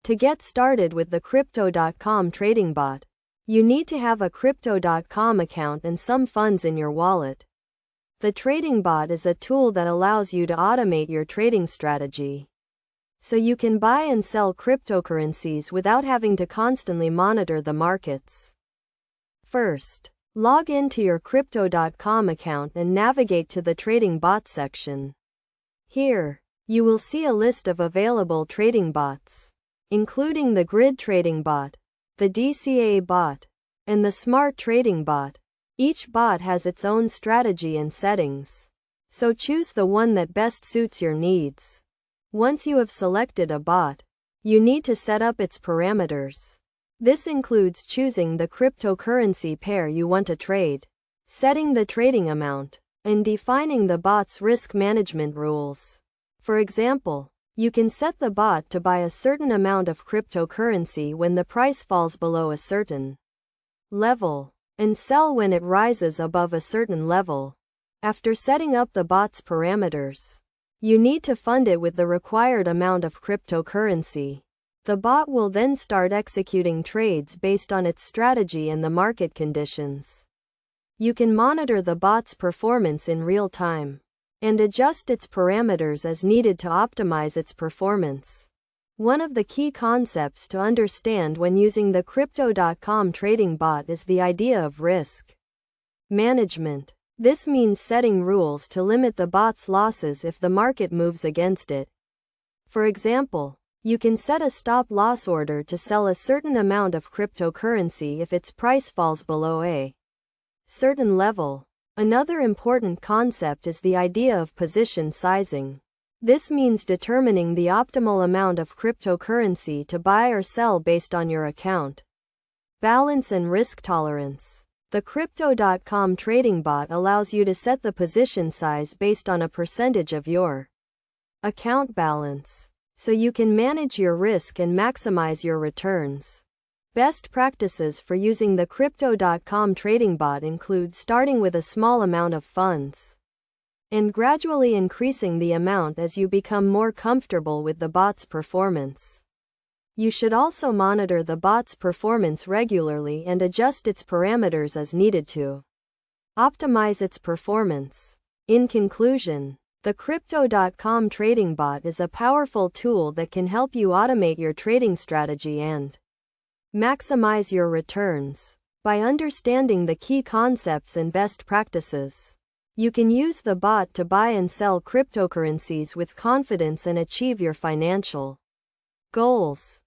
To get started with the Crypto.com trading bot, you need to have a Crypto.com account and some funds in your wallet. The trading bot is a tool that allows you to automate your trading strategy, so you can buy and sell cryptocurrencies without having to constantly monitor the markets. First, log into your Crypto.com account and navigate to the trading bot section. Here, you will see a list of available trading bots, including the Grid Trading Bot, the DCA Bot, and the Smart Trading Bot. Each bot has its own strategy and settings, so choose the one that best suits your needs. Once you have selected a bot, you need to set up its parameters. This includes choosing the cryptocurrency pair you want to trade, setting the trading amount, and defining the bot's risk management rules. For example, you can set the bot to buy a certain amount of cryptocurrency when the price falls below a certain level, and sell when it rises above a certain level. After setting up the bot's parameters, you need to fund it with the required amount of cryptocurrency. The bot will then start executing trades based on its strategy and the market conditions. You can monitor the bot's performance in real time and adjust its parameters as needed to optimize its performance. One of the key concepts to understand when using the Crypto.com trading bot is the idea of risk management. This means setting rules to limit the bot's losses if the market moves against it. For example, you can set a stop-loss order to sell a certain amount of cryptocurrency if its price falls below a certain level. Another important concept is the idea of position sizing. This means determining the optimal amount of cryptocurrency to buy or sell based on your account balance and risk tolerance. The Crypto.com trading bot allows you to set the position size based on a percentage of your account balance, so you can manage your risk and maximize your returns. Best practices for using the Crypto.com trading bot include starting with a small amount of funds and gradually increasing the amount as you become more comfortable with the bot's performance. You should also monitor the bot's performance regularly and adjust its parameters as needed to optimize its performance. In conclusion, the Crypto.com trading bot is a powerful tool that can help you automate your trading strategy and maximize your returns. By understanding the key concepts and best practices, you can use the bot to buy and sell cryptocurrencies with confidence and achieve your financial goals.